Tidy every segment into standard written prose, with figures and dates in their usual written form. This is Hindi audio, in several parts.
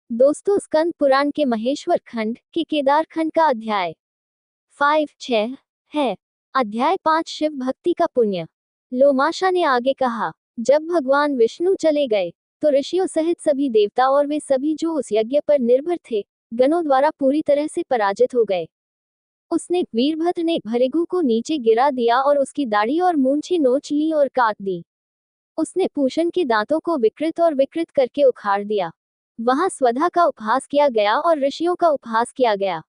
दोस्तों, स्कंद पुराण के महेश्वर खंड के केदार खंड का अध्याय 5-6 है। अध्याय 5 शिव भक्ति का पुण्य। लोमाशा ने आगे कहा, जब भगवान विष्णु चले गए तो ऋषियों सहित सभी देवता और वे सभी जो उस यज्ञ पर निर्भर थे, गणों द्वारा पूरी तरह से पराजित हो गए। उसने वीरभद्र ने भृगु को नीचे गिरा दिया और उसकी दाढ़ी और मूंछें नोच ली और काट दी। उसने पूषण के दांतों को विकृत और विकृत करके उखाड़ दिया। वहां स्वधा का उपहास किया गया और ऋषियों का उपहास किया गया।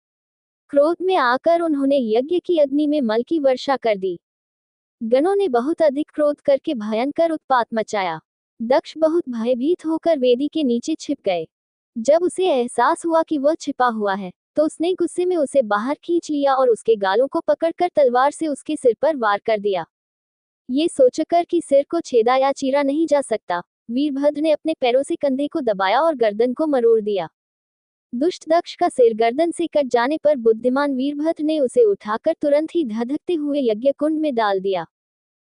क्रोध में आकर उन्होंने यज्ञ की अग्नि में मल की वर्षा कर दी। गणों ने बहुत अधिक क्रोध करके भयंकर उत्पात मचाया। दक्ष बहुत भयभीत होकर वेदी के नीचे छिप गए। जब उसे एहसास हुआ कि वह छिपा हुआ है तो उसने गुस्से में उसे बाहर खींच लिया और उसके गालों को पकड़कर तलवार से उसके सिर पर वार कर दिया। ये सोचकर कि सिर को छेदा या चीरा नहीं जा सकता, वीरभद्र ने अपने पैरों से कंधे को दबाया और गर्दन को मरोड़ दिया। दुष्ट दक्ष का सिर गर्दन से कट जाने पर बुद्धिमान वीरभद्र ने उसे उठाकर तुरंत ही धधकते हुए यज्ञ कुंड में डाल दिया।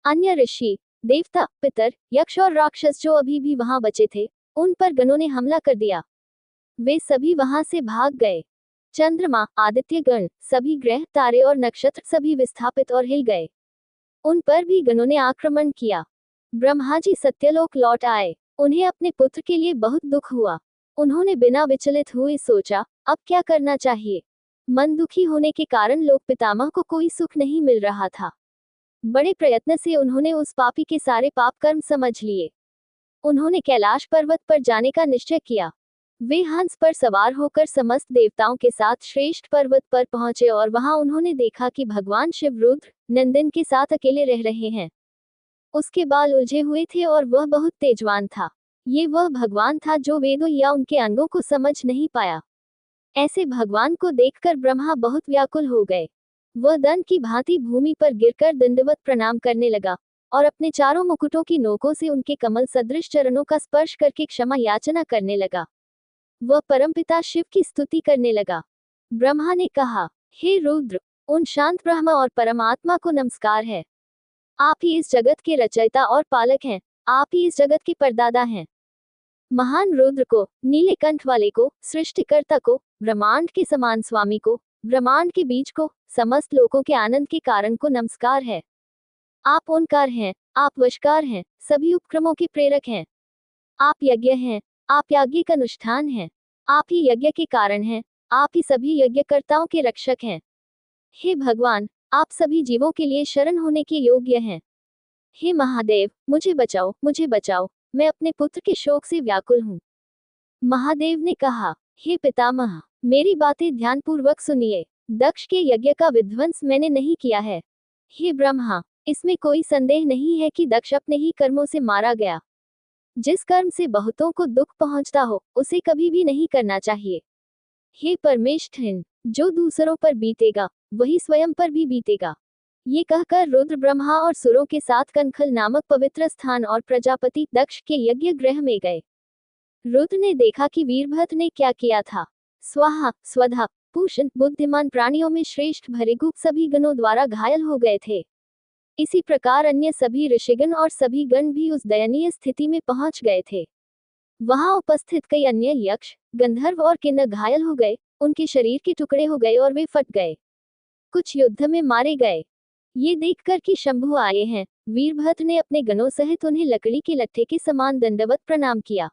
अन्य ऋषि, देवता, पितर, यक्ष और राक्षस जो अभी भी वहां बचे थे, उन पर गणों ने हमला कर दिया। वे सभी वहां से भाग गए। चंद्रमा, आदित्य गण, सभी ग्रह, तारे और नक्षत्र सभी विस्थापित और हिल गए। उन पर भी गणों ने आक्रमण किया। ब्रह्मा जी सत्यलोक लौट आए। उन्हें अपने पुत्र के लिए बहुत दुख हुआ। उन्होंने बिना विचलित हुए सोचा, अब क्या करना चाहिए। मन दुखी होने के कारण लोक पितामह को कोई सुख नहीं मिल रहा था। बड़े प्रयत्न से उन्होंने उस पापी के सारे पाप कर्म समझ लिए। उन्होंने कैलाश पर्वत पर जाने का निश्चय किया। वे हंस पर सवार होकर समस्त देवताओं के साथ श्रेष्ठ पर्वत पर पहुंचे और वहां उन्होंने देखा कि भगवान शिव रुद्र नंदन के साथ अकेले रह रहे हैं। उसके बाल उलझे हुए थे और वह बहुत तेजवान था। ये वह भगवान था जो वेदों या उनके अंगों को समझ नहीं पाया। ऐसे भगवान को देखकर ब्रह्मा बहुत व्याकुल हो गए। वह दंड की भांति भूमि पर गिरकर दंडवत प्रणाम करने लगा और अपने चारों मुकुटों की नोकों से उनके कमल सदृश चरणों का स्पर्श करके क्षमा याचना करने लगा। वह परमपिता शिव की स्तुति करने लगा। ब्रह्मा ने कहा, हे रुद्र, उन शांत ब्रह्म और परमात्मा को नमस्कार है। आप ही इस जगत के रचयिता और पालक हैं। आप ही इस जगत के परदादा हैं। महान रुद्र को, नीले कंठ वाले को, सृष्टिकर्ता को, ब्रह्मांड के समान स्वामी को, ब्रह्मांड के बीज को, समस्त लोकों के आनंद के कारण को नमस्कार है। आप ओंकार हैं, आप वशकार हैं, सभी उपक्रमों के प्रेरक हैं। आप यज्ञ हैं, आप याज्ञ का अनुष्ठान हैं। आप ही यज्ञ के कारण हैं। आप ही सभी यज्ञकर्ताओं के रक्षक हैं। हे भगवान, आप सभी जीवों के लिए शरण होने के योग्य हैं। हे महादेव, मुझे बचाओ, मुझे बचाओ, मैं अपने पुत्र के शोक से व्याकुल हूँ। महादेव ने कहा, हे पितामह, मेरी बातें ध्यानपूर्वक सुनिए। दक्ष के यज्ञ का विध्वंस मैंने नहीं किया है। हे ब्रह्मा, इसमें कोई संदेह नहीं है कि दक्ष अपने ही कर्मों से मारा गया। जिस कर्म से बहुतों को दुख पहुंचता हो, उसे कभी भी नहीं करना चाहिए। हे परमेष्ठिन, जो दूसरों पर बीतेगा वही स्वयं पर भी बीतेगा। ये कहकर रुद्र ब्रह्मा और सुरों के साथ कनखल नामक पवित्र स्थान और प्रजापति दक्ष के यज्ञ गृह में गए। रुद्र ने देखा कि वीरभद्र ने क्या किया था। स्वाहा, स्वधा, पूषण, बुद्धिमान प्राणियों में श्रेष्ठ भृगु सभी गणों द्वारा घायल हो गए थे। इसी प्रकार अन्य सभी ऋषिगण और सभी गण भी उस दयनीय स्थिति में पहुंच गए थे। वहां उपस्थित कई अन्य यक्ष, गंधर्व और किन्नर घायल हो गए। उनके शरीर के टुकड़े हो गए और वे फट गए। कुछ युद्ध में मारे गए। ये देखकर कि शंभु आए हैं, वीरभद्र ने अपने गणों सहित उन्हें लकड़ी के लट्ठे के समान दंडवत प्रणाम किया।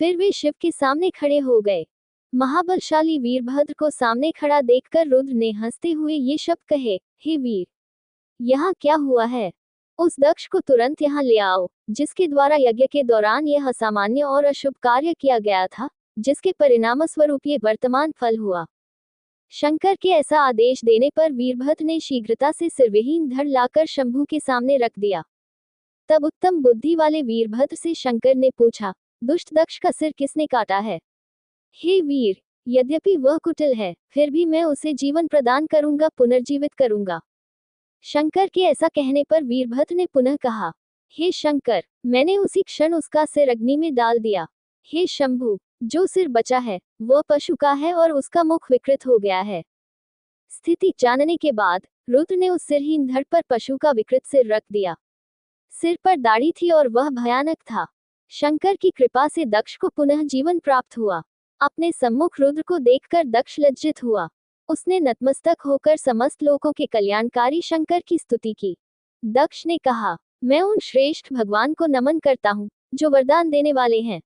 फिर वे शिव के सामने खड़े हो गए। महाबलशाली वीरभद्र को सामने खड़ा देखकर रुद्र ने हंसते हुए ये शब्द कहे, हे वीर, यहाँ क्या हुआ है। उस दक्ष को तुरंत यहाँ ले आओ, जिसके द्वारा यज्ञ के दौरान यह असामान्य और अशुभ कार्य किया गया था, जिसके परिणामस्वरूप ये वर्तमान फल हुआ। शंकर के ऐसा आदेश देने पर वीरभद्र ने शीघ्रता से सिरविहीन धड़ लाकर शंभु के सामने रख दिया। तब उत्तम बुद्धि वाले वीरभद्र से शंकर ने पूछा, दुष्ट दक्ष का सिर किसने काटा है। हे वीर, यद्यपि वह कुटिल है, फिर भी मैं उसे जीवन प्रदान करूंगा, पुनर्जीवित करूंगा। शंकर के ऐसा कहने पर वीरभद्र ने पुनः कहा, हे शंकर, मैंने उसी क्षण उसका सिर अग्नि में डाल दिया। हे शंभु, जो सिर बचा है वह पशु का है और उसका मुख विकृत हो गया है। स्थिति जानने के बाद रुद्र ने उस सिरहीन धड़ पर पशु का विकृत सिर रख दिया। सिर पर दाढ़ी थी और वह भयानक था। शंकर की कृपा से दक्ष को पुनः जीवन प्राप्त हुआ। अपने सम्मुख रुद्र को देखकर दक्ष लज्जित हुआ। उसने नतमस्तक होकर समस्त लोगों के कल्याणकारी शंकर की स्तुति की। दक्ष ने कहा, मैं उन श्रेष्ठ भगवान को नमन करता हूँ जो वरदान देने वाले हैं।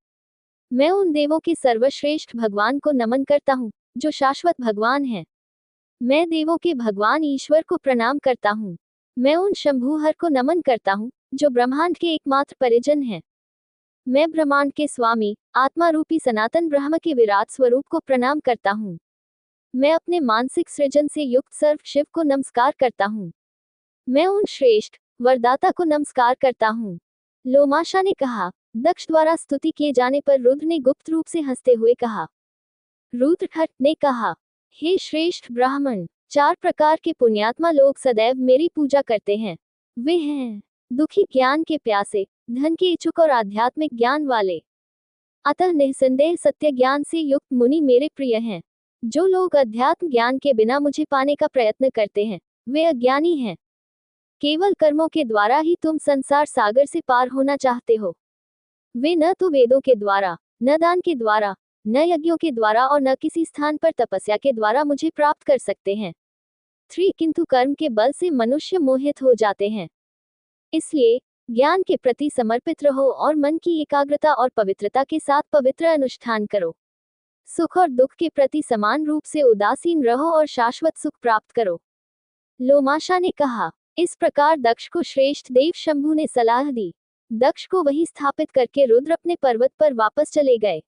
मैं उन देवों के सर्वश्रेष्ठ भगवान को नमन करता हूँ जो शाश्वत भगवान हैं। मैं देवों के भगवान ईश्वर को प्रणाम करता हूँ। मैं उन शंभुहर को नमन करता हूँ जो ब्रह्मांड के एकमात्र परिजन हैं। मैं ब्रह्मांड के स्वामी आत्मा रूपी सनातन ब्रह्म के विराट स्वरूप को प्रणाम करता हूँ। मैं अपने मानसिक सृजन से युक्त सर्व शिव को नमस्कार करता हूँ। मैं उन श्रेष्ठ वरदाता को नमस्कार करता हूँ। लोमाशा ने कहा। दक्ष द्वारा स्तुति किए जाने पर रुद्र ने गुप्त रूप से हंसते हुए कहा। रुद्र ने कहा, हे श्रेष्ठ ब्राह्मण, 4 प्रकार के पुण्यात्मा लोग सदैव मेरी पूजा करते हैं। वे हैं दुखी, ज्ञान के प्यासे, धन के इच्छुक और आध्यात्मिक ज्ञान वाले। अतः निसंदेह सत्य ज्ञान से युक्त मुनि मेरे प्रिय हैं। जो लोग अध्यात्म ज्ञान के बिना मुझे पाने का प्रयत्न करते हैं वे अज्ञानी हैं। केवल कर्मों के द्वारा ही तुम संसार सागर से पार होना चाहते हो। वे न तो वेदों के द्वारा, न दान के द्वारा, न यज्ञों के द्वारा और न किसी स्थान पर तपस्या के द्वारा मुझे प्राप्त कर सकते हैं। 3 किंतु कर्म के बल से मनुष्य मोहित हो जाते हैं। इसलिए ज्ञान के प्रति समर्पित रहो और मन की एकाग्रता और पवित्रता के साथ पवित्र अनुष्ठान करो। सुख और दुख के प्रति समान रूप से उदासीन रहो और शाश्वत सुख प्राप्त करो। लोमाशा ने कहा। इस प्रकार दक्ष को श्रेष्ठ देव शंभु ने सलाह दी। दक्ष को वहीं स्थापित करके रुद्र अपने पर्वत पर वापस चले गए।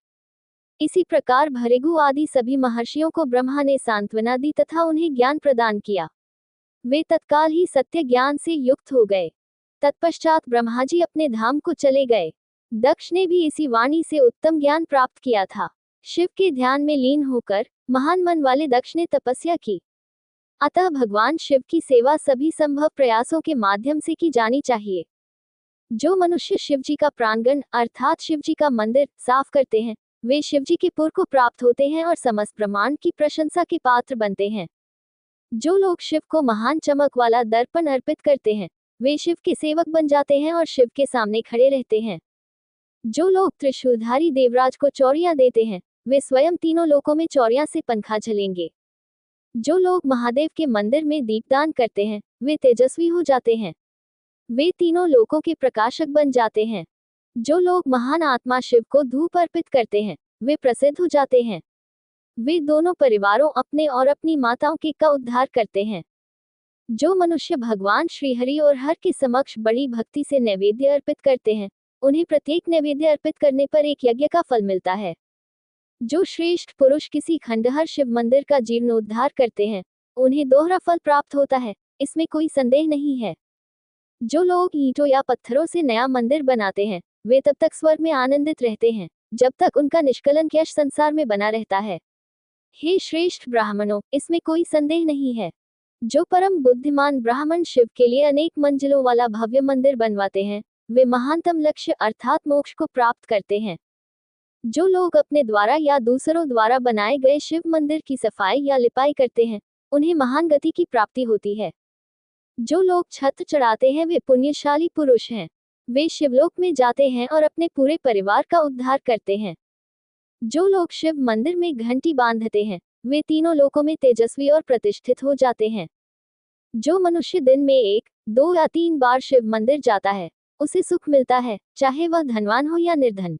इसी प्रकार भृगु आदि सभी महर्षियों को ब्रह्मा ने सांत्वना दी तथा उन्हें ज्ञान प्रदान किया। वे तत्काल ही सत्य ज्ञान से युक्त हो गए। तत्पश्चात ब्रह्मा जी अपने धाम को चले गए। दक्ष ने भी इसी वाणी से उत्तम ज्ञान प्राप्त किया था। शिव के ध्यान में लीन होकर महान मन वाले दक्ष ने तपस्या की। अतः भगवान शिव की सेवा सभी संभव प्रयासों के माध्यम से की जानी चाहिए। जो मनुष्य शिवजी का प्रांगण अर्थात शिवजी का मंदिर साफ करते हैं वे शिवजी के पुर को प्राप्त होते हैं और समस्त ब्रह्मांड की प्रशंसा के पात्र बनते हैं। जो लोग शिव को महान चमक वाला दर्पण अर्पित करते हैं वे शिव के सेवक बन जाते हैं और शिव के सामने खड़े रहते हैं। जो लोग त्रिशूलधारी देवराज को चौड़ियां देते हैं वे स्वयं तीनों लोकों में चौड़ियां से पंखा झलेंगे। जो लोग महादेव के मंदिर में दीपदान करते हैं वे तेजस्वी हो जाते हैं। वे तीनों लोकों के प्रकाशक बन जाते हैं। जो लोग महान आत्मा शिव को धूप अर्पित करते हैं वे प्रसिद्ध हो जाते हैं। वे दोनों परिवारों अपने और अपनी माताओं के का उद्धार करते हैं। जो मनुष्य भगवान श्रीहरि और हर के समक्ष बड़ी भक्ति से नैवेद्य अर्पित करते हैं उन्हें प्रत्येक नैवेद्य अर्पित करने पर एक यज्ञ का फल मिलता है। जो श्रेष्ठ पुरुष किसी खंडहर शिव मंदिर का जीर्णोद्धार करते हैं उन्हें दोहरा फल प्राप्त होता है, इसमें कोई संदेह नहीं है। जो लोग ईंटों या पत्थरों से नया मंदिर बनाते हैं वे तब तक स्वर्ग में आनंदित रहते हैं जब तक उनका निष्कलंक यश संसार में बना रहता है। हे श्रेष्ठ ब्राह्मणों, इसमें कोई संदेह नहीं है। जो परम बुद्धिमान ब्राह्मण शिव के लिए अनेक मंजिलों वाला भव्य मंदिर बनवाते हैं वे महानतम लक्ष्य अर्थात मोक्ष को प्राप्त करते हैं। जो लोग अपने द्वारा या दूसरों द्वारा बनाए गए शिव मंदिर की सफाई या लिपाई करते हैं उन्हें महान गति की प्राप्ति होती है। जो लोग छत्र चढ़ाते हैं वे पुण्यशाली पुरुष हैं। वे शिवलोक में जाते हैं और अपने पूरे परिवार का उद्धार करते हैं। जो लोग शिव मंदिर में घंटी बांधते हैं वे तीनों लोकों में तेजस्वी और प्रतिष्ठित हो जाते हैं। जो मनुष्य दिन में 1, 2 या 3 बार शिव मंदिर जाता है उसे सुख मिलता है, चाहे वह धनवान हो या निर्धन।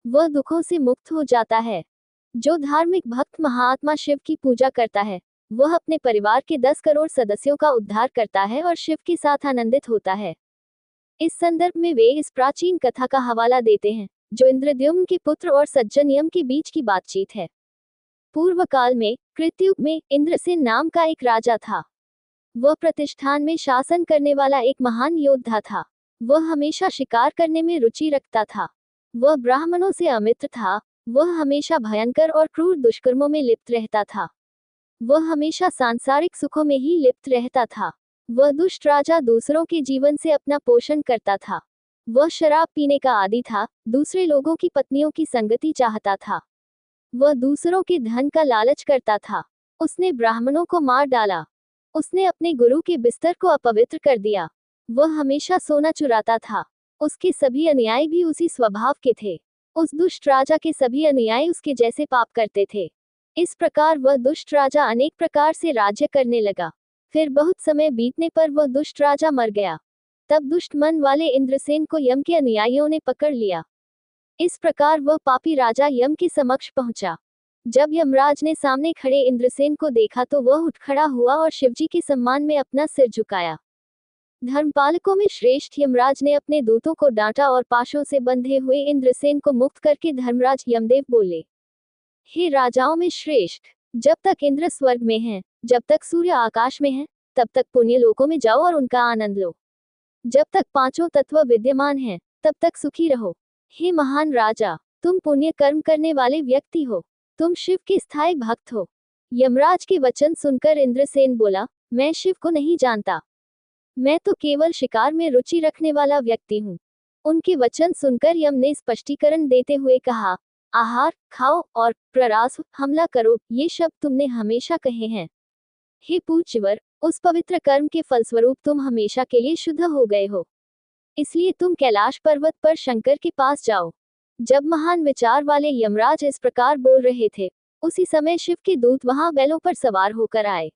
वह दुखों से मुक्त हो जाता है। जो धार्मिक भक्त महात्मा शिव की पूजा करता है वह अपने परिवार के 10 करोड़ सदस्यों का उद्धार करता है और शिव के साथ आनंदित होता है। इस संदर्भ में वे इस प्राचीन कथा का हवाला देते हैं जो इंद्रद्युम्न के पुत्र और सज्जनयम के बीच की बातचीत है। पूर्व काल में कृतयुग में इंद्रसेन नाम का एक राजा था। वह प्रतिष्ठान में शासन करने वाला एक महान योद्धा था। वह हमेशा शिकार करने में रुचि रखता था। वह ब्राह्मणों से अमित्र था। वह हमेशा भयंकर और क्रूर दुष्कर्मों में लिप्त रहता था। वह हमेशा सांसारिक सुखों में ही लिप्त रहता था। वह दुष्ट राजा दूसरों के जीवन से अपना पोषण करता था। वह शराब पीने का आदी था, दूसरे लोगों की पत्नियों की संगति चाहता था। वह दूसरों के धन का लालच करता था। उसने ब्राह्मणों को मार डाला। उसने अपने गुरु के बिस्तर को अपवित्र कर दिया। वह हमेशा सोना चुराता था। उसके सभी अनुयायी भी उसी स्वभाव के थे। उस दुष्ट राजा के सभी अनुयायी उसके जैसे पाप करते थे। इस प्रकार वह दुष्ट राजा अनेक प्रकार से राज्य करने लगा। फिर बहुत समय बीतने पर वह दुष्ट राजा मर गया। तब दुष्ट मन वाले इंद्रसेन को यम के अनुयायियों ने पकड़ लिया। इस प्रकार वह पापी राजा यम के समक्ष पहुंचा। जब यमराज ने सामने खड़े इंद्रसेन को देखा तो वह उठ खड़ा हुआ और शिवजी के सम्मान में अपना सिर झुकाया। धर्मपालकों में श्रेष्ठ यमराज ने अपने दूतों को डांटा और पाशों से बंधे हुए इंद्रसेन को मुक्त करके धर्मराज यमदेव बोले, हे राजाओं में श्रेष्ठ, जब तक इंद्र स्वर्ग में हैं, जब तक सूर्य आकाश में है, तब तक पुण्य लोकों में जाओ और उनका आनंद लो। जब तक पांचों तत्व विद्यमान हैं, तब तक सुखी रहो। हे महान राजा, तुम पुण्य कर्म करने वाले व्यक्ति हो, तुम शिव के स्थायी भक्त हो। यमराज के वचन सुनकर इंद्रसेन बोला, मैं शिव को नहीं जानता, मैं तो केवल शिकार में रुचि रखने वाला व्यक्ति हूँ। उनके वचन सुनकर यम ने स्पष्टीकरण देते हुए कहा, आहार खाओ और प्ररास हमला करो, ये शब्द तुमने हमेशा कहे हैं। हे पूज्यवर, उस पवित्र कर्म के फलस्वरूप तुम हमेशा के लिए शुद्ध हो गए हो, इसलिए तुम कैलाश पर्वत पर शंकर के पास जाओ। जब महान विचार वाले यमराज इस प्रकार बोल रहे थे, उसी समय शिव के दूत वहां बैलों पर सवार होकर आए।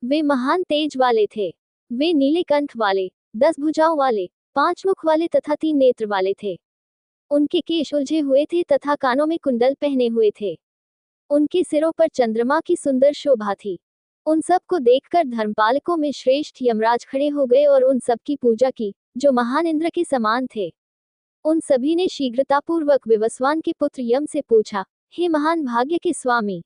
वे महान तेज वाले थे। वे नीले कंठ वाले, 10 भुजाओं वाले, 5 मुख वाले तथा 3 नेत्र वाले थे। उनके केश उलझे हुए थे तथा कानों में कुंडल पहने हुए थे। उनके सिरों पर चंद्रमा की सुंदर शोभा थी। उन सब को देखकर धर्मपालकों में श्रेष्ठ यमराज खड़े हो गए और उन सब की पूजा की, जो महान इंद्र के समान थे। उन सभी ने शीघ्रतापूर्वक विवस्वान के पुत्र यम से पूछा, हे महान भाग्य के स्वामी,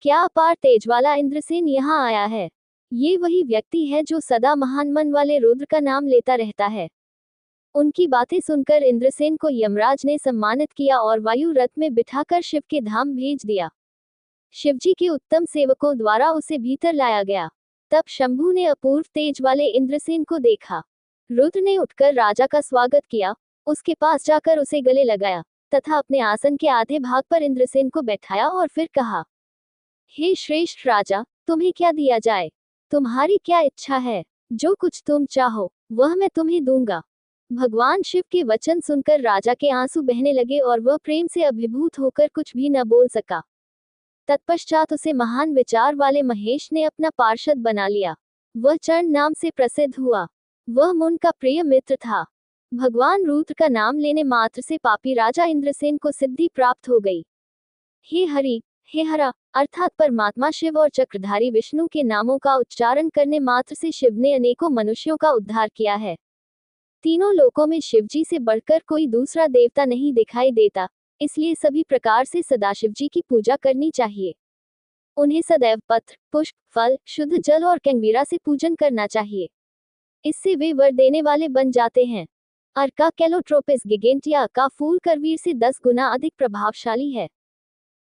क्या अपार तेज वाला इंद्रसेन यहाँ आया है? ये वही व्यक्ति है जो सदा महान मन वाले रुद्र का नाम लेता रहता है। उनकी बातें सुनकर इंद्रसेन को यमराज ने सम्मानित किया और वायु रथ में बिठाकर शिव के धाम भेज दिया। शिवजी के उत्तम सेवकों द्वारा उसे भीतर लाया गया। तब शंभु ने अपूर्व तेज वाले इंद्रसेन को देखा। रुद्र ने उठकर राजा का स्वागत किया, उसके पास जाकर उसे गले लगाया तथा अपने आसन के आधे भाग पर इंद्रसेन को बैठाया और फिर कहा, हे श्रेष्ठ राजा, तुम्हें क्या दिया जाए? तुम्हारी क्या इच्छा है? जो कुछ तुम चाहो वह मैं तुम्हें दूंगा। भगवान शिव के वचन सुनकर राजा के आंसू बहने लगे और वह प्रेम से अभिभूत होकर कुछ भी न बोल सका। तत्पश्चात उसे महान विचार वाले महेश ने अपना पार्षद बना लिया। वह चरण नाम से प्रसिद्ध हुआ। वह मुन का प्रिय मित्र था। भगवान रुद्र का नाम लेने मात्र से पापी राजा इंद्रसेन को सिद्धि प्राप्त हो गई। हे हरि, हे हरा, अर्थात परमात्मा शिव और चक्रधारी विष्णु के नामों का उच्चारण करने मात्र से शिव ने अनेकों मनुष्यों का उद्धार किया है। तीनों लोकों में शिवजी से बढ़कर कोई दूसरा देवता नहीं दिखाई देता, इसलिए सभी प्रकार से सदाशिव जी की पूजा करनी चाहिए। उन्हें सदैव पत्र, पुष्प, फल, शुद्ध जल और कैंगवीरा से पूजन करना चाहिए। इससे वे वर देने वाले बन जाते हैं। अर्का कैलोट्रोपिस गिगेंटिया का फूल करवीर से 10 गुना अधिक प्रभावशाली है।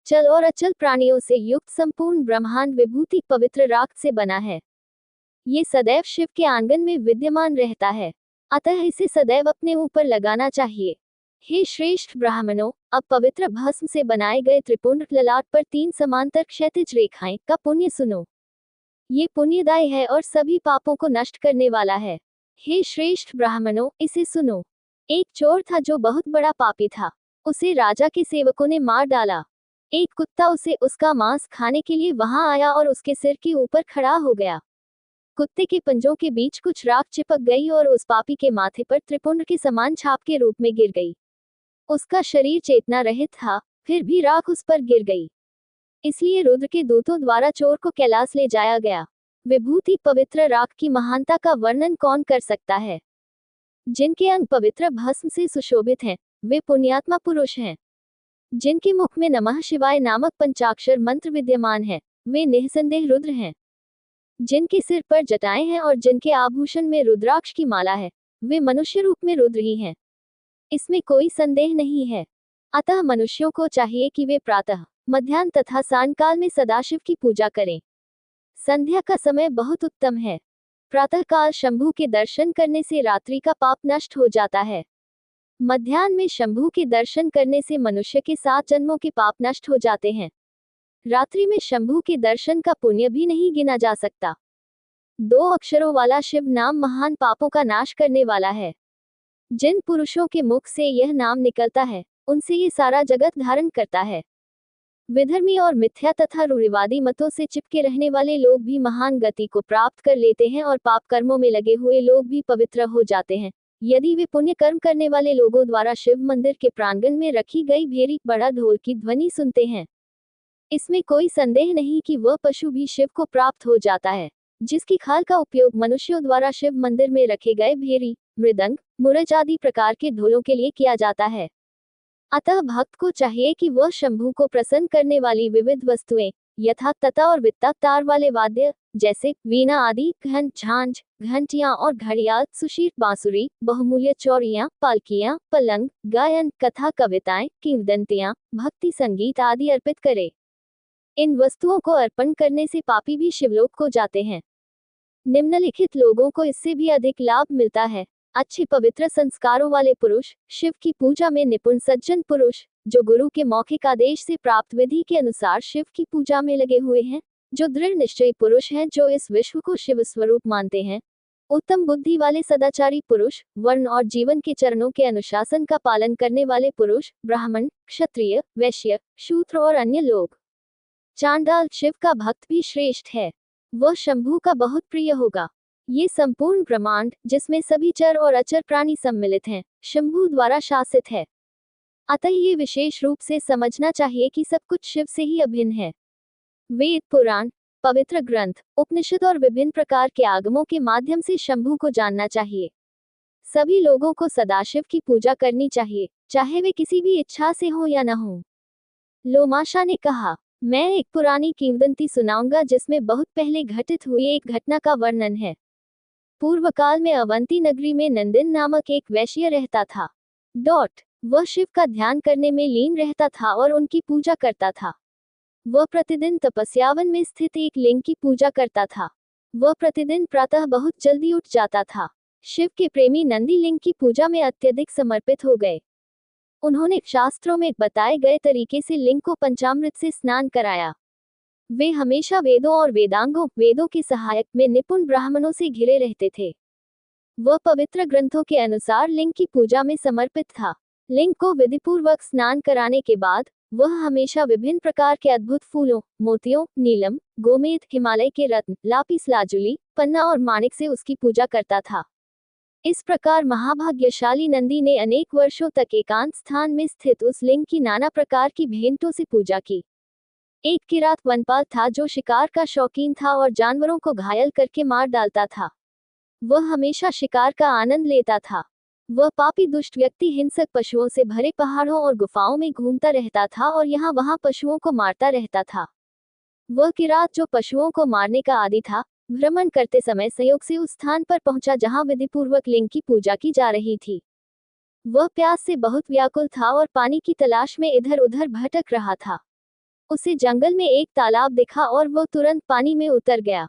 चल और अचल प्राणियों से युक्त संपूर्ण ब्रह्मांड विभूति पवित्र राख से बना है। ये सदैव शिव के आंगन में विद्यमान रहता है, अतः इसे सदैव अपने ऊपर लगाना चाहिए। हे श्रेष्ठ ब्राह्मणों, अब पवित्र भस्म से बनाए गए त्रिपुंड ललाट पर 3 समांतर क्षैतिज रेखाएं का पुण्य सुनो। ये पुण्यदायी है और सभी पापों को नष्ट करने वाला है। हे श्रेष्ठ ब्राह्मणों, इसे सुनो। एक चोर था जो बहुत बड़ा पापी था। उसे राजा के सेवकों ने मार डाला। एक कुत्ता उसे उसका मांस खाने के लिए वहां आया और उसके सिर के ऊपर खड़ा हो गया। कुत्ते के पंजों के बीच कुछ राख चिपक गई और उस पापी के माथे पर त्रिपुंड के समान छाप के रूप में गिर गई। उसका शरीर चेतना रहित था, फिर भी राख उस पर गिर गई। इसलिए रुद्र के दूतों द्वारा चोर को कैलाश ले जाया गया। विभूति पवित्र राख की महानता का वर्णन कौन कर सकता है? जिनके अंग पवित्र भस्म से सुशोभित हैं, वे पुण्यात्मा पुरुष हैं। जिनके मुख में नमः शिवाय नामक पंचाक्षर मंत्र विद्यमान है, वे निःसंदेह रुद्र हैं। जिनके सिर पर जटाएं हैं और जिनके आभूषण में रुद्राक्ष की माला है, वे मनुष्य रूप में रुद्र ही हैं। इसमें कोई संदेह नहीं है। अतः मनुष्यों को चाहिए कि वे प्रातः, मध्याह्न तथा सायंकाल में सदाशिव की पूजा करें। संध्या का समय बहुत उत्तम है। प्रातःकाल शंभु के दर्शन करने से रात्रि का पाप नष्ट हो जाता है। मध्याह्न में शंभु के दर्शन करने से मनुष्य के 7 जन्मों के पाप नष्ट हो जाते हैं। रात्रि में शंभु के दर्शन का पुण्य भी नहीं गिना जा सकता। 2 अक्षरों वाला शिव नाम महान पापों का नाश करने वाला है। जिन पुरुषों के मुख से यह नाम निकलता है, उनसे ये सारा जगत धारण करता है। विधर्मी और मिथ्या तथा रूढ़िवादी मतों से चिपके रहने वाले लोग भी महान गति को प्राप्त कर लेते हैं और पाप कर्मों में लगे हुए लोग भी पवित्र हो जाते हैं यदि वे पुण्य कर्म करने वाले लोगों द्वारा शिव मंदिर के प्रांगण में रखी गई भेरी बड़ा ढोल की ध्वनि सुनते हैं। इसमें कोई संदेह नहीं कि वह पशु भी शिव को प्राप्त हो जाता है, जिसकी खाल का उपयोग मनुष्यों द्वारा शिव मंदिर में रखे गए भेरी, मृदंग, मुरज आदि प्रकार के ढोलों के लिए किया जाता है। अतः भक्त को चाहिए कि वह शंभू को प्रसन्न करने वाली विविध वस्तुएं यथा तता और वित्ता तार वाले वाद्य जैसे वीणा आदि, घंट, झांझ, घंटियां और घड़ियाल, सुशीर, बांसुरी, बहुमूल्य चौड़ियां, पालकियां, पलंग, गायन, कथा, कविताएं, किंवदंतियां, भक्ति संगीत आदि अर्पित करे। इन वस्तुओं को अर्पण करने से पापी भी शिवलोक को जाते हैं। निम्नलिखित लोगों को इससे भी अधिक लाभ मिलता है। अच्छे पवित्र संस्कारों वाले पुरुष, शिव की पूजा में निपुण सज्जन पुरुष, जो गुरु के मौखिक आदेश से प्राप्त विधि के अनुसार शिव की पूजा में लगे हुए हैं, जो दृढ़ निश्चयी पुरुष हैं, जो इस विश्व को शिव स्वरूप मानते हैं, उत्तम बुद्धि वाले सदाचारी पुरुष, वर्ण और जीवन के चरणों के अनुशासन का पालन करने वाले पुरुष, ब्राह्मण, क्षत्रिय, वैश्य, शूद्र और अन्य लोग। चांडाल शिव का भक्त भी श्रेष्ठ है, वह शंभू का बहुत प्रिय होगा। ये संपूर्ण ब्रह्मांड, जिसमें सभी चर और अचर प्राणी सम्मिलित हैं, शंभू द्वारा शासित है। अतः ये विशेष रूप से समझना चाहिए कि सब कुछ शिव से ही अभिन्न है। वेद, पुराण, पवित्र ग्रंथ, उपनिषद और विभिन्न प्रकार के आगमों के माध्यम से शंभू को जानना चाहिए। सभी लोगों को सदाशिव की पूजा करनी चाहिए, चाहे वे किसी भी इच्छा से हो या न हो। लोमाशा ने कहा, मैं एक पुरानी किंवदंती सुनाऊंगा जिसमें बहुत पहले घटित हुई एक घटना का वर्णन है। पूर्व काल में अवंती नगरी में नंदिन नामक एक वैश्य रहता था। वह शिव का ध्यान करने में लीन रहता था और उनकी पूजा करता था। वह प्रतिदिन तपस्यावन में स्थित एक लिंग की पूजा करता था। वह प्रतिदिन प्रातः बहुत जल्दी उठ जाता था। शिव के प्रेमी नंदी लिंग की पूजा में अत्यधिक समर्पित हो गए। उन्होंने शास्त्रों में बताए गए तरीके से लिंग को पंचामृत से स्नान कराया। वे हमेशा वेदों और वेदों के सहायक में निपुण ब्राह्मणों से घिरे रहते थे। वह पवित्र ग्रंथों के अनुसार लिंग की पूजा में समर्पित था। लिंग को विधिपूर्वक स्नान कराने के बाद वह हमेशा विभिन्न प्रकार के अद्भुत फूलों, मोतियों, नीलम, गोमेद, हिमालय के रत्न, लापिस लाजुली, पन्ना और माणिक से उसकी पूजा करता था। इस प्रकार महाभाग्यशाली नंदी ने अनेक वर्षों तक एकांत स्थान में स्थित उस लिंग की नाना प्रकार की भेंटों से पूजा की। एक किरात वनपाल था जो शिकार का शौकीन था और जानवरों को घायल करके मार डालता था। वह हमेशा शिकार का आनंद लेता था। वह पापी दुष्ट व्यक्ति हिंसक पशुओं से भरे पहाड़ों और गुफाओं में घूमता रहता था और यहाँ वहाँ पशुओं को मारता रहता था। वह किरात जो पशुओं को मारने का आदी था, भ्रमण करते समय संयोग से उस स्थान पर पहुंचा जहां विधिपूर्वक लिंग की पूजा की जा रही थी। वह प्यास से बहुत व्याकुल था और पानी की तलाश में इधर उधर भटक रहा था। उसे जंगल में एक तालाब दिखा और वह तुरंत पानी में उतर गया।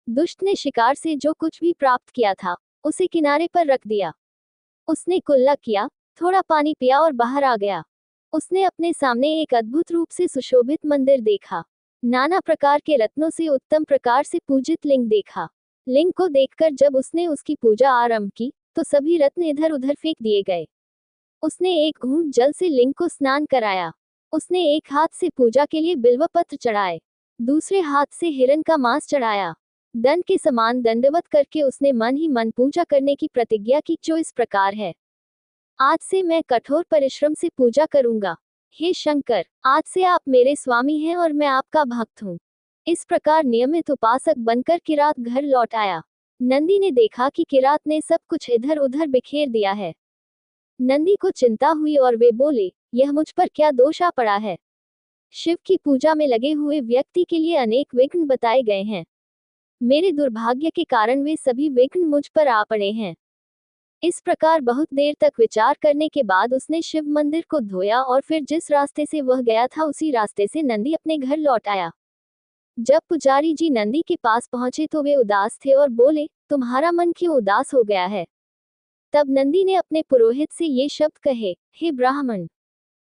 दुष्ट ने शिकार से जो कुछ भी प्राप्त किया था, उसे किनारे पर रख दिया। उसने कुल्ला किया, थोड़ा पानी पिया और बाहर आ गया। उसने अपने सामने एक अद्भुत रूप से सुशोभित मंदिर देखा। नाना प्रकार के रत्नों से उत्तम प्रकार से पूजित लिंग देखा। लिंग को देखकर जब उसने उसकी पूजा आरंभ की, तो सभी रत्न इधर उधर फेंक दिए गए। उसने एक घूंट जल से लिंग को स्नान कराया। उसने एक हाथ से पूजा के लिए बिल्वपत्र चढ़ाए, दूसरे हाथ से हिरण का मांस चढ़ाया। दंड के समान दंडवत करके उसने मन ही मन पूजा करने की प्रतिज्ञा की, जो इस प्रकार है, आज से मैं कठोर परिश्रम से पूजा करूंगा। हे शंकर, आज से आप मेरे स्वामी हैं और मैं आपका भक्त हूँ। इस प्रकार नियमित उपासक बनकर किरात घर लौट आया। नंदी ने देखा कि किरात ने सब कुछ इधर उधर बिखेर दिया है। नंदी को चिंता हुई और वे बोले, यह मुझ पर क्या दोष आ पड़ा है? शिव की पूजा में लगे हुए व्यक्ति के लिए अनेक विघ्न बताए गए हैं। मेरे दुर्भाग्य के कारण वे सभी विघ्न मुझ पर आ पड़े हैं। इस प्रकार बहुत देर तक विचार करने के बाद उसने शिव मंदिर को धोया और फिर जिस रास्ते से वह गया था उसी रास्ते से नंदी अपने घर लौट आया। जब पुजारी जी नंदी के पास पहुंचे तो वे उदास थे और बोले, तुम्हारा मन क्यों उदास हो गया है? तब नंदी ने अपने पुरोहित से ये शब्द कहे, हे ब्राह्मण,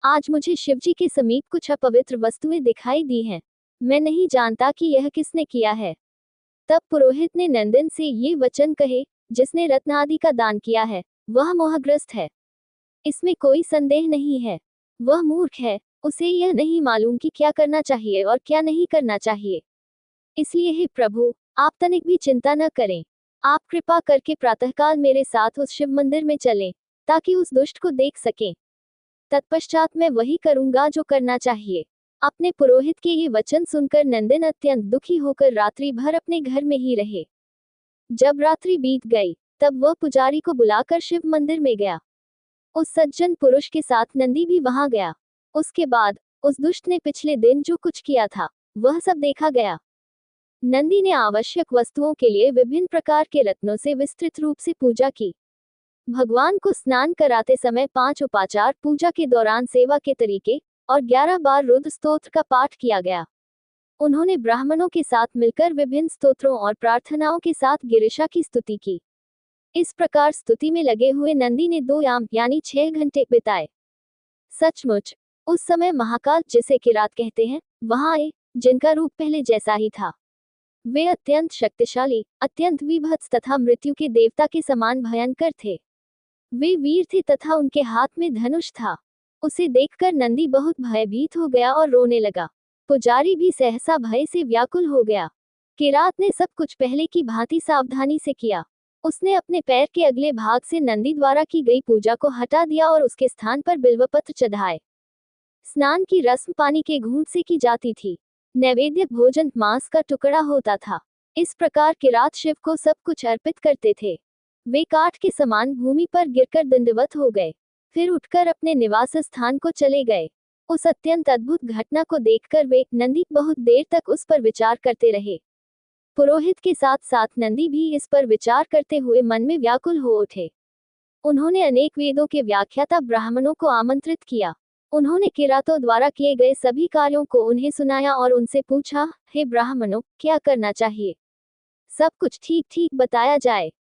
आज मुझे शिवजी के समीप कुछ अपवित्र वस्तुएं दिखाई दी हैं। मैं नहीं जानता कि यह किसने किया है। तब पुरोहित ने नंदन से ये वचन कहे, जिसने रत्न आदि का दान किया है, वह मोहग्रस्त है। इसमें कोई संदेह नहीं है। वह मूर्ख है, उसे यह नहीं मालूम कि क्या करना चाहिए और क्या नहीं करना चाहिए। इसलिए हे प्रभु, आप तनिक भी चिंता न करें। आप कृपा करके प्रातःकाल मेरे साथ उस शिव मंदिर में चलें, ताकि उस दुष्ट को देख सकें। तत्पश्चात मैं वही करूंगा जो करना चाहिए। अपने पुरोहित के ये वचन सुनकर नंदन अत्यंत दुखी होकर रात्रि भर अपने घर में ही रहे। जब रात्रि बीत गई, तब वह पुजारी को बुलाकर शिव मंदिर में गया। उस सज्जन पुरुष के साथ नंदी भी वहां गया। उसके बाद उस दुष्ट ने पिछले दिन जो कुछ किया था, वह सब देखा गया। नंदी ने आवश्यक वस्तुओं के लिए विभिन्न प्रकार के रत्नों से विस्तृत रूप से पूजा की। भगवान को स्नान कराते समय 5 उपाचार, पूजा के दौरान सेवा के तरीके और 11 बार रुद्र स्तोत्र का पाठ किया गया। उन्होंने ब्राह्मणों के साथ मिलकर विभिन्न स्तोत्रों और प्रार्थनाओं के साथ गिरिशा की स्तुति की। इस प्रकार स्तुति में लगे हुए नंदी ने 2 याम यानी 6 घंटे बिताए। सचमुच उस समय महाकाल, जिसे किरात कहते हैं, वहां आए, जिनका रूप पहले जैसा ही था। वे अत्यंत शक्तिशाली, अत्यंत विभत्स तथा मृत्यु के देवता के समान भयंकर थे। वे वीर थे तथा उनके हाथ में धनुष था। उसे देखकर नंदी बहुत भयभीत हो गया और रोने लगा। पुजारी भी सहसा भय से व्याकुल हो गया। किरात ने सब कुछ पहले की भांति सावधानी से किया। उसने अपने पैर के अगले भाग से नंदी द्वारा की गई पूजा को हटा दिया और उसके स्थान पर बिल्वपत्र चढ़ाए। स्नान की रस्म पानी के घूंट से की जाती थी। नैवेद्य भोजन मांस का टुकड़ा होता था। इस प्रकार किरात शिव को सब कुछ अर्पित करते थे। वे काठ के समान भूमि पर गिरकर दंडवत हो गए, फिर उठकर अपने निवास स्थान को चले गए। उस अत्यंत अद्भुत घटना को देखकर वे नंदी बहुत देर तक उस पर विचार करते रहे। पुरोहित के साथ साथ नंदी भी इस पर विचार करते हुए मन में व्याकुल हो उठे। उन्होंने अनेक वेदों के व्याख्याता ब्राह्मणों को आमंत्रित किया। उन्होंने किरातों द्वारा किए गए सभी कार्यों को उन्हें सुनाया और उनसे पूछा, हे ब्राह्मणों, क्या करना चाहिए? सब कुछ ठीक ठीक बताया जाए।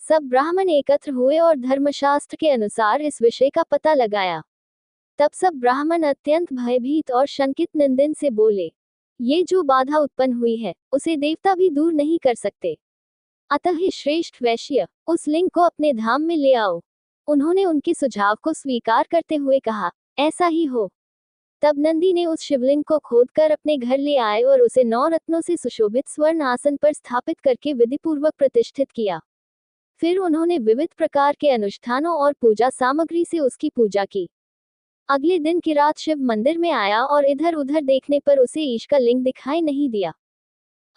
सब ब्राह्मण एकत्र हुए और धर्मशास्त्र के अनुसार इस विषय का पता लगाया। तब सब ब्राह्मण अत्यंत भयभीत और शंकित नंदन से बोले, ये जो बाधा उत्पन्न हुई है, उसे देवता भी दूर नहीं कर सकते। अतः हे श्रेष्ठ वैश्य, उस लिंग को अपने धाम में ले आओ। उन्होंने उनके सुझाव को स्वीकार करते हुए कहा, ऐसा ही हो। तब नंदी ने उस शिवलिंग को खोदकर अपने घर ले आए और उसे 9 रत्नों से सुशोभित स्वर्ण आसन पर स्थापित करके विधिपूर्वक प्रतिष्ठित किया। फिर उन्होंने विविध प्रकार के अनुष्ठानों और पूजा सामग्री से उसकी पूजा की। अगले दिन किरात शिव मंदिर में आया और इधर उधर देखने पर उसे ईश का लिंग दिखाई नहीं दिया।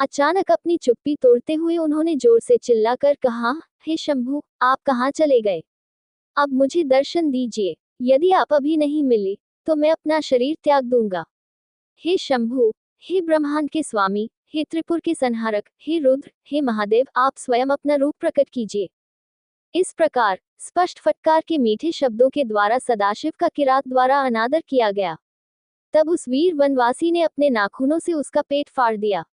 अचानक अपनी चुप्पी तोड़ते हुए उन्होंने जोर से चिल्लाकर कहा, हे शंभु, आप कहाँ चले गए? अब मुझे दर्शन दीजिए। यदि आप अभी नहीं मिले तो मैं अपना शरीर त्याग दूंगा। हे शंभु, हे ब्रह्मांड के स्वामी, हे त्रिपुर के संहारक, हे रुद्र, हे महादेव, आप स्वयं अपना रूप प्रकट कीजिए। इस प्रकार स्पष्ट फटकार के मीठे शब्दों के द्वारा सदाशिव का किरात द्वारा अनादर किया गया। तब उस वीर वनवासी ने अपने नाखूनों से उसका पेट फाड़ दिया।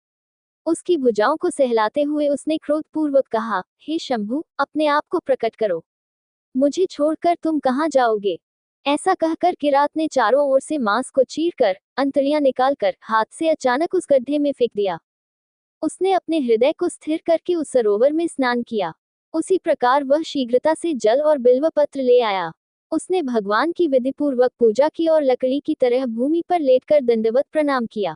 उसकी भुजाओं को सहलाते हुए उसने क्रोधपूर्वक कहा, हे शंभु, अपने आप को प्रकट करो। मुझे छोड़कर तुम कहाँ जाओगे? ऐसा कहकर किरात ने चारों ओर से मांस को चीरकर, अंतड़ियां निकालकर हाथ से अचानक उस गड्ढे में फेंक दिया। उसने अपने हृदय को स्थिर करके उस सरोवर में स्नान किया। उसी प्रकार वह शीघ्रता से जल और बिल्वपत्र ले आया। उसने भगवान की विधिपूर्वक पूजा की और लकड़ी की तरह भूमि पर लेटकर दंडवत प्रणाम किया।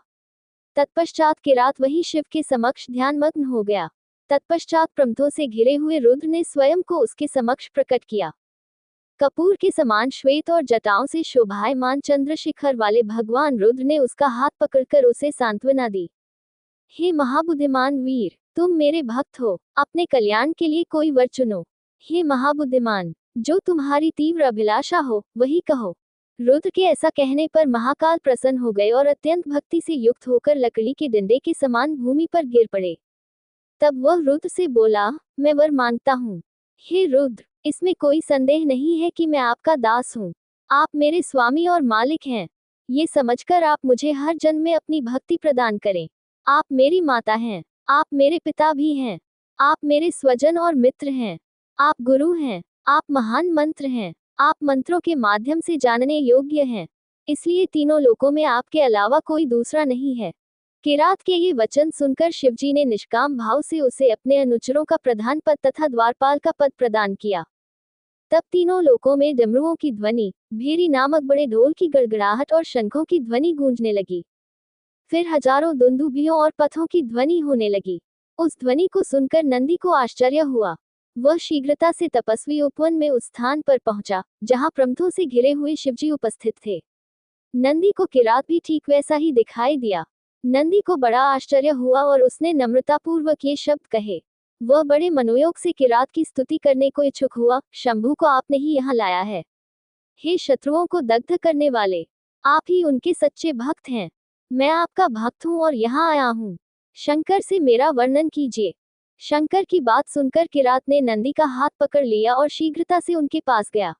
तत्पश्चात किरात वही शिव के समक्ष ध्यानमग्न हो गया। तत्पश्चात प्रमथों से घिरे हुए रुद्र ने स्वयं को उसके समक्ष प्रकट किया। कपूर के समान श्वेत और जटाओं से शोभायमान चंद्रशिखर वाले भगवान रुद्र ने उसका हाथ पकड़कर उसे सांत्वना दी। हे महाबुद्धिमान वीर, तुम मेरे भक्त हो, अपने कल्याण के लिए कोई वर चुनो। हे महाबुद्धिमान, जो तुम्हारी तीव्र अभिलाषा हो वही कहो। रुद्र के ऐसा कहने पर महाकाल प्रसन्न हो गए और अत्यंत भक्ति से युक्त होकर लकड़ी के डंडे के समान भूमि पर गिर पड़े। तब वह रुद्र से बोला, मैं वर मांगता हूँ। हे रुद्र, इसमें कोई संदेह नहीं है कि मैं आपका दास हूँ। आप मेरे स्वामी और मालिक हैं। ये समझकर आप मुझे हर जन्म में अपनी भक्ति प्रदान करें। आप मेरी माता हैं। आप मेरे पिता भी हैं। आप मेरे स्वजन और मित्र हैं। आप गुरु हैं। आप महान मंत्र हैं। आप मंत्रों के माध्यम से जानने योग्य हैं। इसलिए तीनों लोकों में आपके अलावा कोई दूसरा नहीं है। किरात के ये वचन सुनकर शिवजी ने निष्काम भाव से उसे अपने अनुचरों का प्रधान पद तथा द्वारपाल का पद प्रदान किया। तब तीनों लोकों में डमरुओं की ध्वनि, भेरी नामक बड़े ढोल की गड़गड़ाहट और शंखों की ध्वनि गूंजने लगी। फिर हजारों दुंदुभियों और पथों की ध्वनि होने लगी। उस ध्वनि को सुनकर नंदी को आश्चर्य हुआ। वह शीघ्रता से तपस्वी उपवन में उस स्थान पर पहुंचा जहां प्रमथों से घिरे हुए शिवजी उपस्थित थे। नंदी को किरात भी ठीक वैसा ही दिखाई दिया। नंदी को बड़ा आश्चर्य हुआ और उसने नम्रतापूर्वक ये शब्द कहे। वह बड़े मनोयोग से किरात की स्तुति करने को इच्छुक हुआ, शंभू को आपने ही यहाँ लाया है। हे शत्रुओं को दग्ध करने वाले, आप ही उनके सच्चे भक्त हैं। मैं आपका भक्त हूँ और यहाँ आया हूँ। शंकर से मेरा वर्णन कीजिए। शंकर की बात सुनकर किरात ने नंदी का हाथ पकड़ लिया और शीघ्रता से उनके पास गया।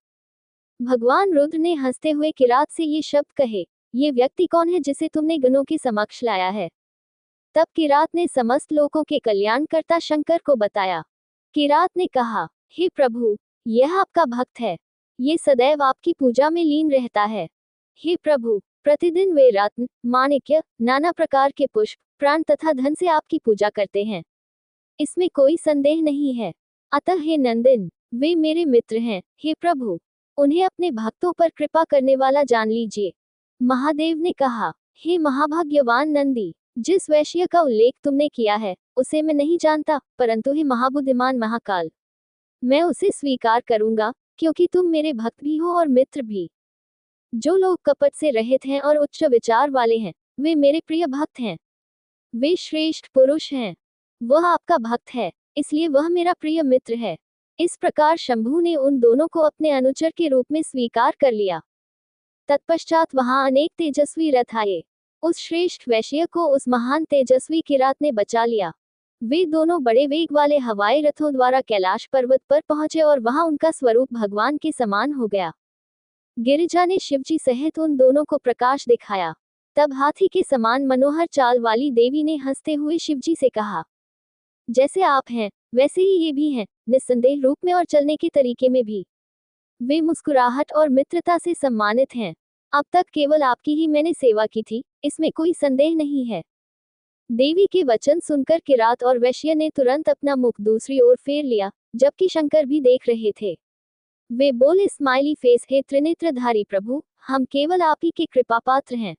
भगवान रुद्र ने हंसते हुए किरात से ये शब्द कहे, ये व्यक्ति कौन है जिसे तुमने गणों के समक्ष लाया है? तब किरात ने समस्त लोकों के कल्याणकर्ता शंकर को बताया। किरात ने कहा, हे प्रभु, यह आपका भक्त है। ये सदैव आपकी पूजा में लीन रहता है। हे प्रभु, प्रतिदिन वे रत्न, माणिक्य, नाना प्रकार के पुष्प, प्राण तथा धन से आपकी पूजा करते हैं। इसमें कोई संदेह नहीं है। अतः हे नंदन, वे मेरे मित्र हैं। हे प्रभु, उन्हें अपने भक्तों पर कृपा करने वाला जान लीजिए। महादेव ने कहा, हे महाभाग्यवान नंदी, जिस वैश्य का उल्लेख तुमने किया है उसे मैं नहीं जानता, परंतु हे महाबुद्धिमान महाकाल, मैं उसे स्वीकार करूंगा, क्योंकि तुम मेरे भक्त भी हो और मित्र भी। जो लोग कपट से रहित हैं और उच्च विचार वाले हैं, वे मेरे प्रिय भक्त हैं। वे श्रेष्ठ पुरुष हैं। वह आपका भक्त है, इसलिए वह मेरा प्रिय मित्र है। इस प्रकार शंभू ने उन दोनों को अपने अनुचर के रूप में स्वीकार कर लिया। तत्पश्चात वहां अनेक तेजस्वी रथ आए। उस श्रेष्ठ वैश्य को उस महान तेजस्वी किरात ने बचा लिया। वे दोनों बड़े वेग वाले हवाई रथों द्वारा कैलाश पर्वत पर पहुंचे और वहां उनका स्वरूप भगवान के समान हो गया। गिरिजा ने शिवजी सहित उन दोनों को प्रकाश दिखाया। तब हाथी के समान मनोहर चाल वाली देवी ने हंसते हुए शिवजी से कहा, जैसे आप हैं वैसे ही ये भी हैं, निस्संदेह रूप में और चलने के तरीके में भी। वे मुस्कुराहट और मित्रता से सम्मानित हैं। अब तक केवल आपकी ही मैंने सेवा की थी, इसमें कोई संदेह नहीं है। देवी के वचन सुनकर किरात और वैश्य ने तुरंत अपना मुख दूसरी ओर फेर लिया, जबकि शंकर भी देख रहे थे। वे बोले, स्माइली फेस, हे त्रिनेत्रधारी प्रभु, हम केवल आप ही के कृपा पात्र हैं।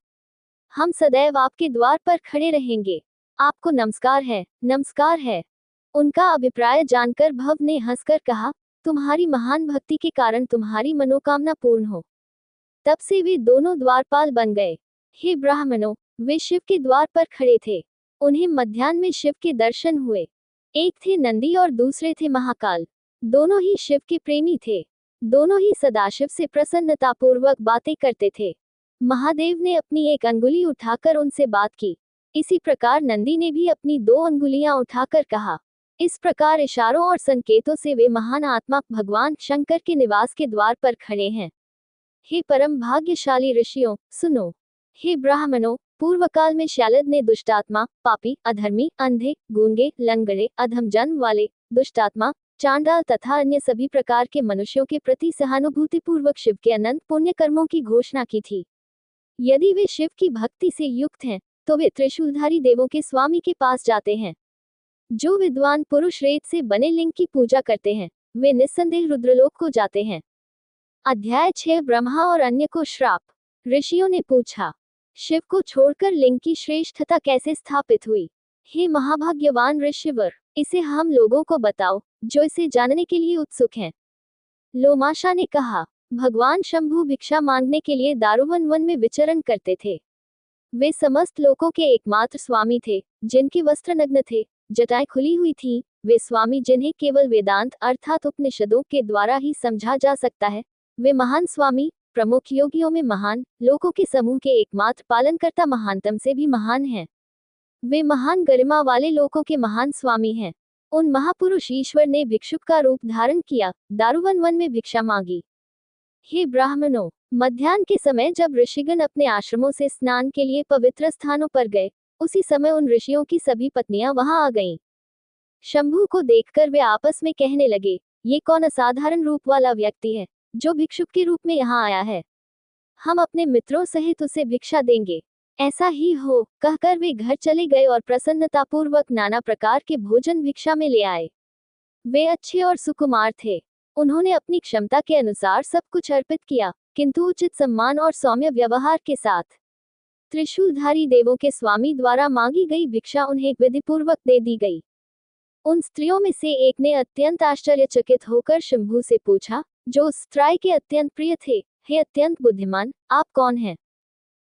हम सदैव आपके द्वार पर खड़े रहेंगे। आपको नमस्कार है, नमस्कार है। उनका अभिप्राय जानकर भव ने हंसकर कहा, तुम्हारी महान भक्ति के कारण तुम्हारी मनोकामना पूर्ण हो। तब से वे दोनों द्वारपाल बन गए। हे ब्राह्मणों, वे शिव के द्वार पर खड़े थे। उन्हें मध्याह्न में शिव के दर्शन हुए। एक थे नंदी और दूसरे थे महाकाल। दोनों ही शिव के प्रेमी थे। दोनों ही सदाशिव से प्रसन्नतापूर्वक बातें करते थे। महादेव ने अपनी एक अंगुली उठाकर उनसे बात की। इसी प्रकार नंदी ने भी अपनी 2 अंगुलियां उठाकर कहा। इस प्रकार इशारों और संकेतों से वे महान आत्मा भगवान शंकर के निवास के द्वार पर खड़े हैं। हे परम भाग्यशाली ऋषियों, सुनो। हे ब्राह्मणों, पूर्व काल में शैलद ने दुष्टात्मा, पापी, अधर्मी, अंधे, गूंगे, लंगड़े, अधम जन्म वाले, दुष्टात्मा, चांडाल तथा अन्य सभी प्रकार के मनुष्यों के प्रति सहानुभूतिपूर्वक शिव के अनंत पुण्य कर्मों की घोषणा की थी। यदि वे शिव की भक्ति से युक्त हैं, तो वे त्रिशूलधारी देवों के स्वामी के पास जाते हैं। जो विद्वान पुरुष रेत से बने लिंग की पूजा करते हैं, वे निस्संदेह रुद्रलोक को जाते हैं। अध्याय 6, ब्रह्मा और अन्य को श्राप। ऋषियों ने पूछा, शिव को छोड़कर लिंग की श्रेष्ठता कैसे स्थापित हुई? हे महाभाग्यवान ऋषिवर, इसे हम लोगों को बताओ, जो इसे जानने के लिए उत्सुक हैं। लोमाशा ने कहा, भगवान शंभु भिक्षा मांगने के लिए दारुवन वन में विचरण करते थे। वे समस्त लोकों के एकमात्र स्वामी थे, जिनके वस्त्र नग्न थे, जटाएं खुली हुई थी। वे स्वामी जिन्हें केवल वेदांत अर्थात उपनिषदों के द्वारा ही समझा जा सकता है। वे महान स्वामी, प्रमुख योगियों में महान, लोकों के समूह के एकमात्र पालनकर्ता, महानतम से भी महान हैं। वे महान गरिमा वाले लोकों के महान स्वामी हैं। उन महापुरुष ईश्वर ने भिक्षुक का रूप धारण किया, दारुवन वन में भिक्षा मांगी। हे ब्राह्मणों, मध्याह्न के समय जब ऋषिगण अपने आश्रमों से स्नान के लिए पवित्र स्थानों पर गए, उसी समय उन ऋषियों की सभी पत्नियां वहां आ गईं। शंभू को देखकर वे आपस में कहने लगे, ये कौन असाधारण रूप वाला व्यक्ति है, जो भिक्षुक के रूप में यहाँ आया है। हम अपने मित्रों सहित उसे भिक्षा देंगे। ऐसा ही हो, कहकर वे घर चले गए और प्रसन्नतापूर्वक नाना प्रकार के भोजन भिक्षा में ले आए। वे अच्छे और सुकुमार थे। उन्होंने अपनी क्षमता के अनुसार सब कुछ अर्पित किया, किंतु उचित सम्मान और सौम्य व्यवहार के साथ। त्रिशूलधारी देवों के स्वामी द्वारा मांगी गई भिक्षा उन्हें विधिपूर्वक दे दी गई। उन स्त्रियों में से एक ने अत्यंत आश्चर्यचकित होकर शंभू से पूछा, जो उस स्त्री के अत्यंत प्रिय थे, हे अत्यंत बुद्धिमान, आप कौन हैं?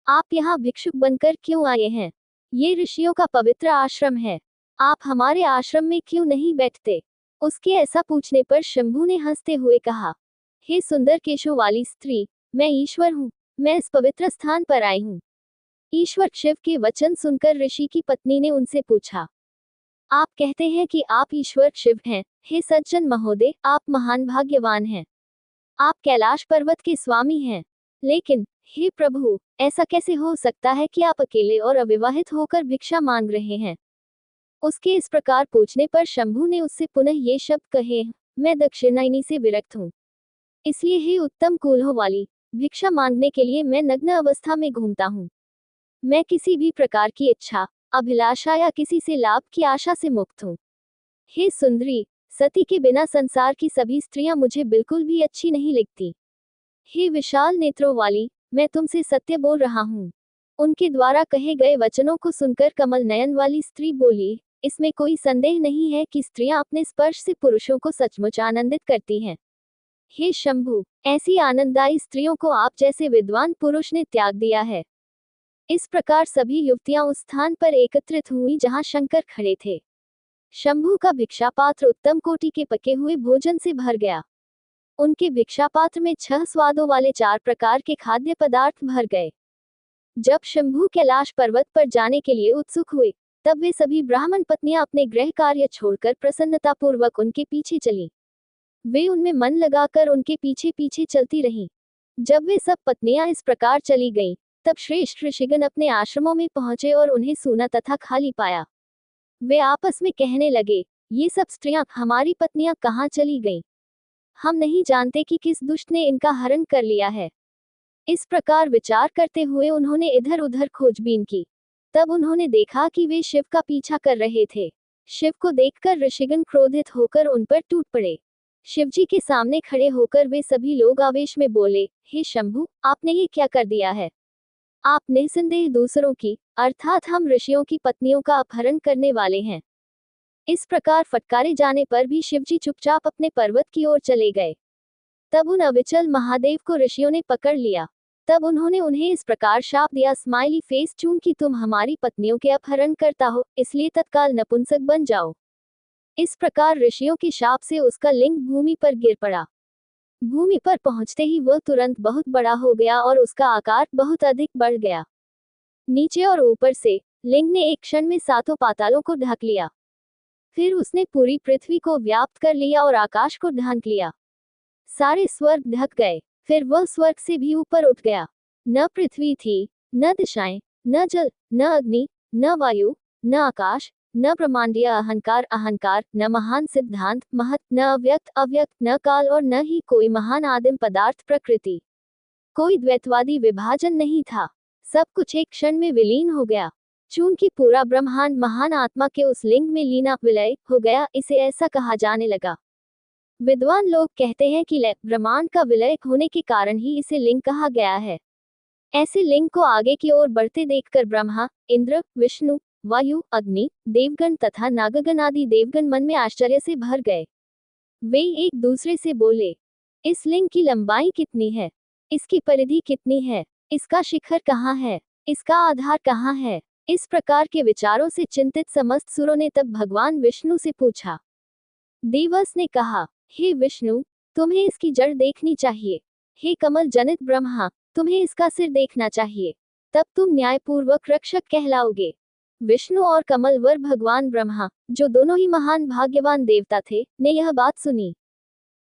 आप यहाँ भिक्षुक बनकर क्यों आए हैं? ये ऋषियों का पवित्र आश्रम है, आप हमारे आश्रम में क्यों नहीं बैठते? उसके ऐसा पूछने पर शंभू ने हंसते हुए कहा, हे सुंदर केशों वाली स्त्री, मैं ईश्वर हूँ, मैं इस पवित्र स्थान पर आई हूँ। ईश्वर शिव के वचन सुनकर ऋषि की पत्नी ने उनसे पूछा, आप कहते हैं कि आप ईश्वर शिव हैं, हे सज्जन महोदय, आप महान भाग्यवान हैं, आप कैलाश पर्वत के स्वामी हैं। लेकिन हे प्रभु, ऐसा कैसे हो सकता है कि आप अकेले और अविवाहित होकर भिक्षा मांग रहे हैं? उसके इस प्रकार पूछने पर शंभू ने उससे पुनः ये शब्द कहे, मैं दक्षिणायनी से विरक्त हूँ, इसलिए हे उत्तम कूल्हों वाली, भिक्षा मांगने के लिए मैं नग्न अवस्था में घूमता हूँ। मैं किसी भी प्रकार की इच्छा, अभिलाषा या किसी से लाभ की आशा से मुक्त हूँ। हे सुंदरी, सती के बिना संसार की सभी स्त्रियां मुझे बिल्कुल भी अच्छी नहीं लगती। हे विशाल नेत्रों वाली, मैं तुमसे सत्य बोल रहा हूँ। उनके द्वारा कहे गए वचनों को सुनकर कमल नयन वाली स्त्री बोली, इसमें कोई संदेह नहीं है कि स्त्रियां अपने स्पर्श से पुरुषों को सचमुच आनंदित करती हैं। हे शंभु, ऐसी आनंददायी स्त्रियों को आप जैसे विद्वान पुरुष ने त्याग दिया है। इस प्रकार सभी युवतियां उस स्थान पर एकत्रित हुई जहां शंकर खड़े थे। शंभु का भिक्षा पात्र उत्तम कोटि के पके हुए भोजन से भर गया। उनके भिक्षा पात्र में 6 स्वादों वाले 4 प्रकार के खाद्य पदार्थ भर गए। जब शंभु कैलाश पर्वत पर जाने के लिए उत्सुक हुए, तब वे सभी ब्राह्मण पत्नियां अपने गृह कार्य छोड़कर प्रसन्नतापूर्वक उनके पीछे चलीं। वे उनमें मन लगाकर उनके पीछे पीछे चलती रहीं। जब वे सब पत्नियां इस प्रकार चली गईं, तब श्रेष्ठ ऋषिगण अपने आश्रमों में पहुंचे और उन्हें सूना तथा खाली पाया। वे आपस में कहने लगे, ये सब स्त्रियां, हमारी पत्नियां कहाँ चली गईं? हम नहीं जानते कि किस दुष्ट ने इनका हरण कर लिया है। इस प्रकार विचार करते हुए उन्होंने इधर उधर खोजबीन की। तब उन्होंने देखा कि वे शिव का पीछा कर रहे थे। शिव को देखकर ऋषिगण क्रोधित होकर उन पर टूट पड़े। शिवजी के सामने खड़े होकर वे सभी लोग आवेश में बोले, हे शंभु, आपने ये क्या कर दिया है? आप निसंदेह दूसरों की, अर्थात हम ऋषियों की पत्नियों का अपहरण करने वाले हैं। इस प्रकार फटकारे जाने पर भी शिवजी चुपचाप अपने पर्वत की ओर चले गए। तब उन अविचल महादेव को ऋषियों ने पकड़ लिया। तब उन्होंने उन्हें इस प्रकार शाप दिया, स्माइली फेस, चूंकि तुम हमारी पत्नियों के अपहरण करता हो, इसलिए तत्काल नपुंसक बन जाओ। इस प्रकार ऋषियों के शाप से उसका लिंग भूमि पर गिर पड़ा। भूमि पर पहुंचते ही वह तुरंत बहुत बड़ा हो गया और उसका आकार बहुत अधिक बढ़ गया। नीचे और ऊपर से लिंग ने एक क्षण में 7 पातालों को ढक लिया। फिर उसने पूरी पृथ्वी को व्याप्त कर लिया और आकाश को ढांक लिया। सारे स्वर्ग ढक गए। फिर वह स्वर्ग से भी ऊपर उठ गया। न पृथ्वी थी, न दिशाएं, न जल, न अग्नि, न वायु, न आकाश, न ब्रह्मांडीय अहंकार, न महान सिद्धांत महत, न अव्यक्त अव्यक्त, न काल और न ही कोई महान आदिम पदार्थ प्रकृति। कोई द्वैतवादी विभाजन नहीं था। सब कुछ एक क्षण में विलीन हो गया। चूंकि पूरा ब्रह्मांड महान आत्मा के उस लिंग में लीना विलय हो गया, इसे ऐसा कहा जाने लगा। विद्वान लोग कहते हैं कि ब्रह्मांड का विलय होने के कारण ही इसे लिंग कहा गया है। ऐसे लिंग को आगे की ओर बढ़ते देखकर ब्रह्मा, इंद्र, विष्णु, वायु, अग्नि, देवगण तथा नागगण आदि देवगण मन में आश्चर्य से भर गए। वे एक दूसरे से बोले, इस लिंग की लंबाई कितनी है? इसकी परिधि कितनी है? इसका शिखर कहाँ है? इसका आधार कहाँ है? इस प्रकार के विचारों से चिंतित समस्त सुरों ने तब भगवान विष्णु से पूछा। देवस ने कहा, हे विष्णु, तुम्हें इसकी जड़ देखनी चाहिए। हे कमल जनित ब्रह्मा, तुम्हें इसका सिर देखना चाहिए। तब तुम न्यायपूर्वक रक्षक कहलाओगे। विष्णु और कमलवर भगवान ब्रह्मा, जो दोनों ही महान भाग्यवान देवता थे, ने यह बात सुनी।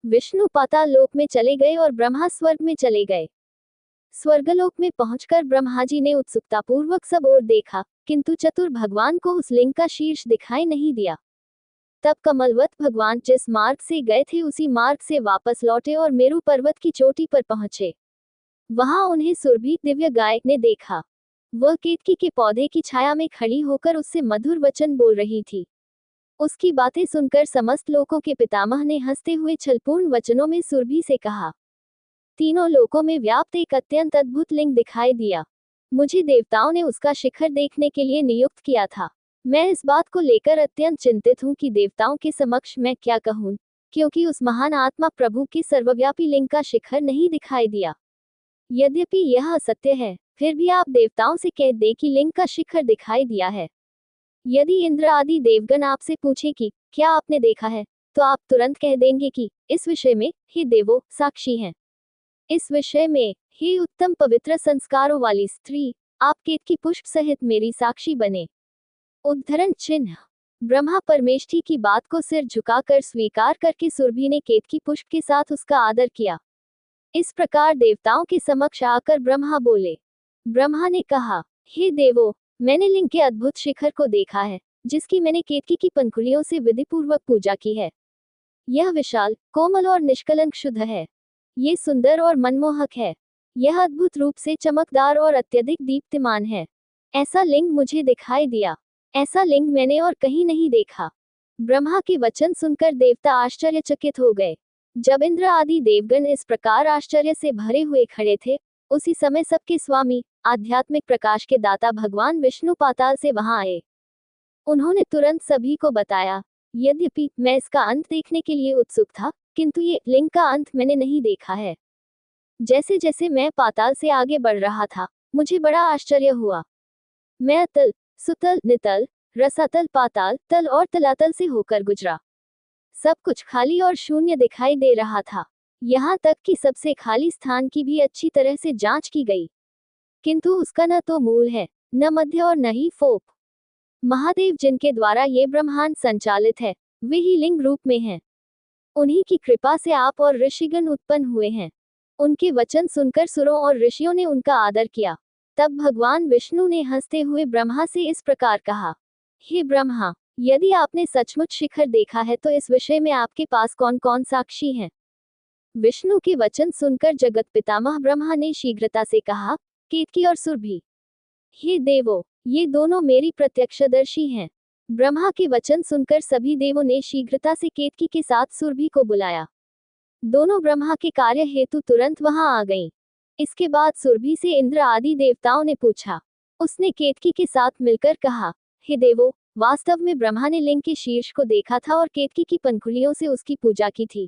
विष्णु पाताल लोक में चले गए और ब्रह्मा स्वर्ग में चले गए। स्वर्गलोक में पहुंचकर ब्रह्मा जी ने उत्सुकतापूर्वक सब ओर देखा, किंतु चतुर भगवान को उस लिंग का शीर्ष दिखाई नहीं दिया। तब कमलवत भगवान जिस मार्ग से गए थे उसी मार्ग से वापस लौटे और मेरु पर्वत की चोटी पर पहुंचे। वहां उन्हें सुरभि दिव्य गाय ने देखा। वह केतकी के पौधे की छाया में खड़ी होकर उससे मधुर वचन बोल रही थी। उसकी बातें सुनकर समस्त लोकों के पितामह ने हंसते हुए छलपूर्ण वचनों में सुरभि से कहा, तीनों लोकों में व्याप्त एक अत्यंत अद्भुत लिंग दिखाई दिया। मुझे देवताओं ने उसका शिखर देखने के लिए नियुक्त किया था। मैं इस बात को लेकर अत्यंत चिंतित हूँ कि देवताओं के समक्ष मैं क्या कहूँ, क्योंकि उस महान आत्मा प्रभु के सर्वव्यापी लिंग का शिखर नहीं दिखाई दिया। यद्यपि यह असत्य है, फिर भी आप देवताओं से कह दे कि लिंग का शिखर दिखाई दिया है। यदि इंद्र आदि देवगण आपसे पूछे कि क्या आपने देखा है, तो आप तुरंत कह देंगे कि इस विषय में हे देवो साक्षी हैं। इस विषय में हे उत्तम पवित्र संस्कारों वाली स्त्री, आप केतकी पुष्प सहित मेरी साक्षी बने। उद्धरण चिन्ह। ब्रह्मा परमेष्ठी की बात को सिर झुकाकर स्वीकार करके सुरभि ने केतकी पुष्प के साथ उसका आदर किया। इस प्रकार देवताओं के समक्ष आकर ब्रह्मा बोले। ब्रह्मा ने कहा, हे देवो, मैंने लिंग के अद्भुत शिखर को देखा है, जिसकी मैंने केतकी की पंखुड़ियों से विधिपूर्वक पूजा की है। यह विशाल, कोमल और निष्कलंक शुद्ध है। ये सुंदर और मनमोहक है। यह अद्भुत रूप से चमकदार और अत्यधिक दीप्तिमान है। ऐसा लिंग मुझे दिखाई दिया। ऐसा लिंग मैंने और कहीं नहीं देखा। ब्रह्मा के वचन सुनकर देवता आश्चर्यचकित हो गए। जब इंद्र आदि देवगण इस प्रकार आश्चर्य से भरे हुए खड़े थे, उसी समय सबके स्वामी, आध्यात्मिक प्रकाश के दाता भगवान विष्णु पाताल से वहां आए। उन्होंने तुरंत सभी को बताया, यद्यपि मैं इसका अंत देखने के लिए उत्सुक था, किंतु ये लिंग का अंत मैंने नहीं देखा है। जैसे जैसे मैं पाताल से आगे बढ़ रहा था, मुझे बड़ा आश्चर्य हुआ। मैं अतल, सुतल, नितल, रसातल, पाताल, तल और तलातल से होकर गुजरा। सब कुछ खाली और शून्य दिखाई दे रहा था। यहाँ तक कि सबसे खाली स्थान की भी अच्छी तरह से जांच की गई, किंतु उसका न तो मूल है, न मध्य और न ही फोप। महादेव जिनके द्वारा ये ब्रह्मांड संचालित है, वे ही लिंग रूप में हैं। उन्हीं की कृपा से आप और ऋषिगण उत्पन्न हुए हैं। उनके वचन सुनकर सुरों और ऋषियों ने उनका आदर किया। तब भगवान विष्णु ने हंसते हुए ब्रह्मा से इस प्रकार कहा, हे ब्रह्मा, यदि आपने सचमुच शिखर देखा है तो इस विषय में आपके पास कौन कौन साक्षी हैं? विष्णु के वचन सुनकर जगत पितामह ब्रह्मा ने शीघ्रता से कहा, केतकी और सुरभि। हे देवो, ये दोनों मेरी प्रत्यक्षदर्शी हैं। ब्रह्मा के वचन सुनकर सभी देवों ने शीघ्रता से केतकी के साथ सुरभि को बुलाया। दोनों ब्रह्मा के कार्य हेतु तुरंत वहां आ गईं। इसके बाद सुरभि से इंद्र आदि देवताओं ने पूछा। उसने केतकी के साथ मिलकर कहा, हे देवो, वास्तव में ब्रह्मा ने लिंग के शीर्ष को देखा था और केतकी की पंखुड़ियों से उसकी पूजा की थी।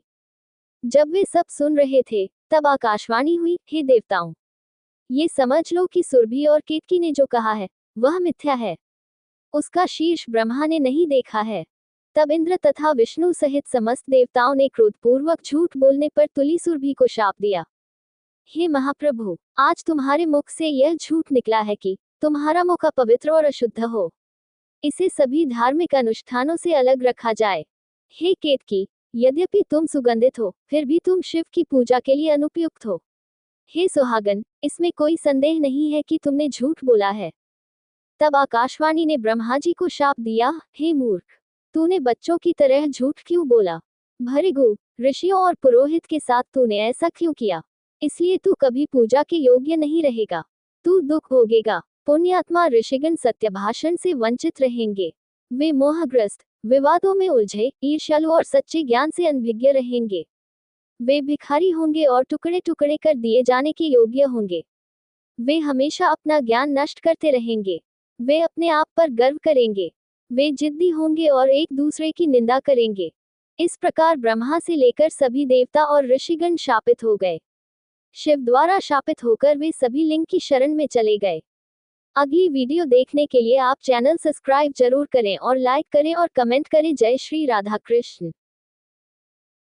जब वे सब सुन रहे थे, तब आकाशवाणी हुई, हे देवताओं, ये समझ लो कि सुरभि और केतकी ने जो कहा है, वह मिथ्या है। उसका शीर्ष ब्रह्मा ने नहीं देखा है। तब इंद्र तथा विष्णु सहित समस्त देवताओं ने क्रोधपूर्वक झूठ बोलने पर तुली सुरभि को शाप दिया। हे महाप्रभु, आज तुम्हारे मुख से यह झूठ निकला है कि तुम्हारा मुख अपवित्र और अशुद्ध हो। इसे सभी धार्मिक अनुष्ठानों से अलग रखा जाए। हे केतकी, यद्यपि तुम सुगंधित हो, फिर भी तुम शिव की पूजा के लिए अनुपयुक्त हो। हे सुहागन, इसमें कोई संदेह नहीं है कि तुमने झूठ बोला है। तब आकाशवाणी ने ब्रह्मा जी को शाप दिया, हे मूर्ख, तूने बच्चों की तरह झूठ क्यों बोला? भृगु, ऋषियों और पुरोहित के साथ तूने ऐसा क्यों किया? इसलिए तू कभी पूजा के योग्य नहीं रहेगा। तू दुख भोगेगा। पुण्यात्मा ऋषिगण सत्य भाषण से वंचित रहेंगे। वे मोहग्रस्त, विवादों में उलझे, ईर्ष्यालु और सच्चे ज्ञान से अनभिज्ञ रहेंगे। वे भिखारी होंगे और टुकड़े टुकड़े कर दिए जाने के योग्य होंगे। वे हमेशा अपना ज्ञान नष्ट करते रहेंगे। वे अपने आप पर गर्व करेंगे। वे जिद्दी होंगे और एक दूसरे की निंदा करेंगे। इस प्रकार ब्रह्मा से लेकर सभी देवता और ऋषिगण शापित हो गए। शिव द्वारा शापित होकर वे सभी लिंग की शरण में चले गए। अगली वीडियो देखने के लिए आप चैनल सब्सक्राइब जरूर करें और लाइक करें और कमेंट करें। जय श्री राधा कृष्ण।